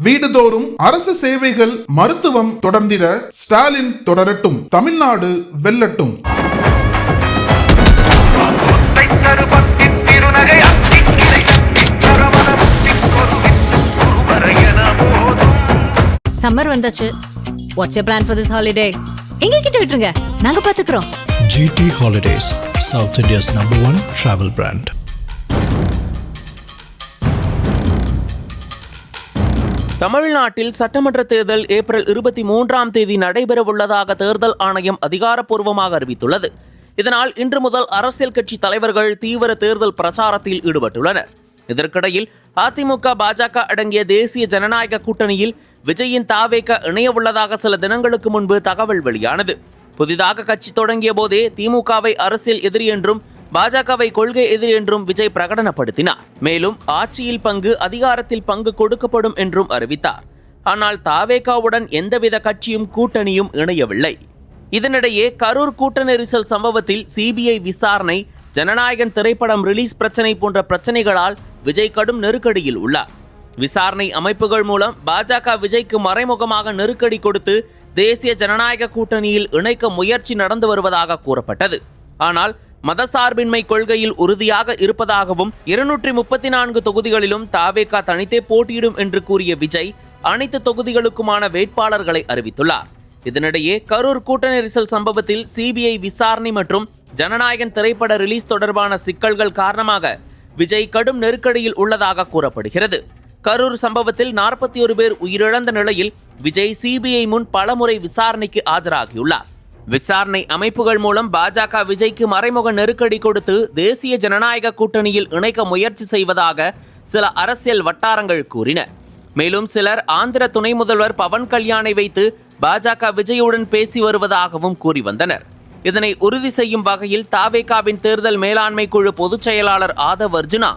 வீடுதோறும் அரசு சேவைகள் மருத்துவம் தொடர்ந்திட ஸ்டாலின் தொடரட்டும், தமிழ்நாடு வெல்லட்டும். சம்மர் வந்தாச்சு. What's your plan for this holiday? எங்க கிட்ட விட்டுருங்க, நாங்க பாத்துக்கிறோம். GT Holidays, South India's #1 travel brand. தமிழ்நாட்டில் சட்டமன்ற தேர்தல் ஏப்ரல் 23ஆம் தேதி நடைபெறவுள்ளதாக தேர்தல் ஆணையம் அதிகாரப்பூர்வமாக அறிவித்துள்ளது. இதனால் இன்று முதல் அரசியல் கட்சி தலைவர்கள் தீவிர தேர்தல் பிரச்சாரத்தில் ஈடுபட்டுள்ளனர். இதற்கிடையில் அதிமுக, பாஜக அடங்கிய தேசிய ஜனநாயக கூட்டணியில் விஜயின் தாவேக இணையவுள்ளதாக சில தினங்களுக்கு முன்பு தகவல் வெளியானது. புதிதாக கட்சி தொடங்கிய போதே திமுகவை அரசியல் எதிரி என்றும் பாஜகவை கொள்கை எதிரி என்றும் விஜய் பிரகடனப்படுத்தினார். மேலும் ஆட்சியில் பங்கு, அதிகாரத்தில் பங்கு கொடுக்கப்படும் என்றும் அறிவித்தார். ஆனால் தாவேகாவுடன் எந்தவித கட்சியும் கூட்டணியும் இணையவில்லை. இதனிடையே கரூர் கூட்ட நெரிசல் சம்பவத்தில் சிபிஐ விசாரணை, ஜனநாயகன் திரைப்படம் ரிலீஸ் பிரச்சனை போன்ற பிரச்சனைகளால் விஜய் கடும் நெருக்கடியில் உள்ளார். விசாரணை அமைப்புகள் மூலம் பாஜக விஜய்க்கு மறைமுகமாக நெருக்கடி கொடுத்து தேசிய ஜனநாயக கூட்டணியில் இணைக்க முயற்சி நடந்து வருவதாக கூறப்பட்டது. ஆனால் மதசார்பின்மை கொள்கையில் உறுதியாக இருப்பதாகவும் 234 தொகுதிகளிலும் தாவேகா தனித்தே போட்டியிடும் என்று கூறிய விஜய் அனைத்து தொகுதிகளுக்குமான வேட்பாளர்களை அறிவித்துள்ளார். இதனிடையே கரூர் கூட்ட நெரிசல் சம்பவத்தில் சிபிஐ விசாரணை மற்றும் ஜனநாயகன் திரைப்பட ரிலீஸ் தொடர்பான சிக்கல்கள் காரணமாக விஜய் கடும் நெருக்கடியில் உள்ளதாக கூறப்படுகிறது. கரூர் சம்பவத்தில் 41 பேர் உயிரிழந்த நிலையில் விஜய் சிபிஐ முன் பலமுறை விசாரணைக்கு ஆஜராகியுள்ளார். விசாரணை அமைப்புகள் மூலம் பாஜக விஜய்க்கு மறைமுக நெருக்கடி கொடுத்து தேசிய ஜனநாயக கூட்டணியில் இணைக்க முயற்சி செய்வதாக சில அரசியல் வட்டாரங்கள் கூறின. மேலும் சிலர் ஆந்திர துணை முதல்வர் பவன் கல்யாணை வைத்து பாஜக விஜயுடன் பேசி வருவதாகவும் கூறி வந்தனர். இதனை உறுதி செய்யும் வகையில் தாவேகாவின் தேர்தல் மேலாண்மை குழு பொதுச் செயலாளர் ஆதவ் அர்ஜுனா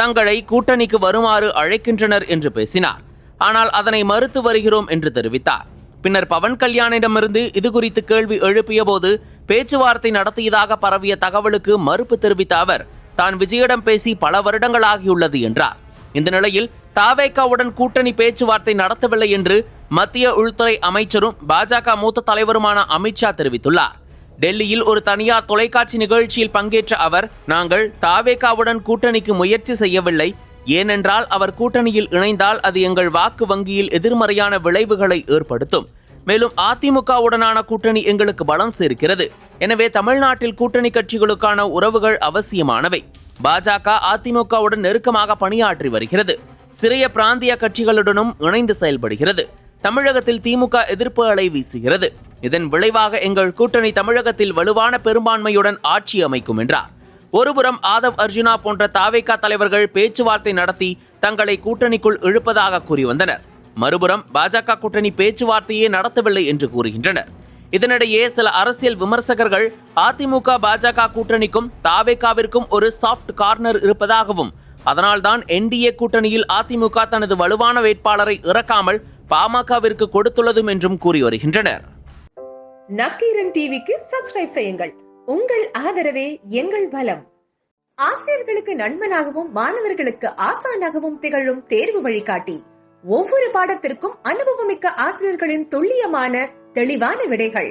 தங்களை கூட்டணிக்கு வருமாறு அழைக்கின்றனர் என்று பேசினார். ஆனால் அதனை மறுத்து வருகிறோம் என்று தெரிவித்தார். பின்னர் பவன் கல்யாணிடமிருந்து இதுகுறித்து கேள்வி எழுப்பிய போது பேச்சுவார்த்தை நடத்தியதாக பரவிய தகவலுக்கு மறுப்பு தெரிவித்த அவர் தான் விஜயிடம் பேசி பல வருடங்களாகியுள்ளது என்றார். இந்த நிலையில் தாவேகாவுடன் கூட்டணி பேச்சுவார்த்தை நடத்தவில்லை என்று மத்திய உள்துறை அமைச்சரும் பாஜக மூத்த தலைவருமான அமித்ஷா தெரிவித்துள்ளார். டெல்லியில் ஒரு தனியார் தொலைக்காட்சி நிகழ்ச்சியில் பங்கேற்ற அவர், நாங்கள் தாவேகாவுடன் கூட்டணிக்கு முயற்சி செய்யவில்லை, ஏனென்றால் அவர் கூட்டணியில் இணைந்தால் அது எங்கள் வாக்கு வங்கியில் எதிர்மறையான விளைவுகளை ஏற்படுத்தும். மேலும் அதிமுகவுடனான கூட்டணி எங்களுக்கு பலம் சேர்க்கிறது. எனவே தமிழ்நாட்டில் கூட்டணி கட்சிகளுக்கான உறவுகள் அவசியமானவை. பாஜக அதிமுகவுடன் நெருக்கமாக பணியாற்றி வருகிறது. சிறிய பிராந்திய கட்சிகளுடனும் இணைந்து செயல்படுகிறது. தமிழகத்தில் திமுக எதிர்ப்பு அலை வீசுகிறது. இதன் விளைவாக எங்கள் கூட்டணி தமிழகத்தில் வலுவான பெரும்பான்மையுடன் ஆட்சி அமைக்கும் என்றார். ஒருபுறம் ஆதவ் அர்ஜுனா போன்ற தாவேகா தலைவர்கள் பேச்சுவார்த்தை நடத்தி தங்களை கூட்டணிக்குள் இழுப்பதாக கூறி வந்தனர். மறுபுறம் பாஜக கூட்டணி பேச்சுவார்த்தையே நடத்தவில்லை என்று கூறுகின்றனர். இதனிடையே சில அரசியல் விமர்சகர்கள் அதிமுக பாஜக கூட்டணிக்கும் தாவேகாவிற்கும் ஒரு சாஃப்ட் கார்னர் இருப்பதாகவும், அதனால்தான் என்டிஏ கூட்டணியில் அதிமுக தனது வலுவான வேட்பாளரை இறக்காமல் பாமகவிற்கு கொடுத்துள்ளதும் என்றும் கூறி வருகின்றனர். நக்கீரன் டிவிக்கு சப்ஸ்கிரைப் செய்யுங்கள். உங்கள் ஆதரவே எங்கள் பலம். ஆசிரியர்களுக்கு நண்பனாகவும் மாணவர்களுக்கு ஆசானாகவும் திகழும் தேர்வு வழிகாட்டி. ஒவ்வொரு பாடத்திற்கும் அனுபவமிக்க ஆசிரியர்களின் துல்லியமான தெளிவான விடைகள்.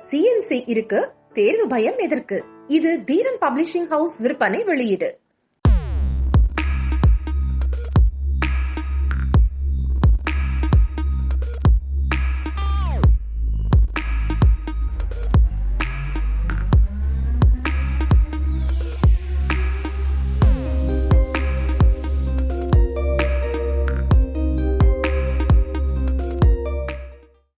CNC இருக்கு, தேர்வு பயம் எதற்கு? இது தீரன் பப்ளிஷிங் ஹவுஸ் விற்பனை வெளியீடு.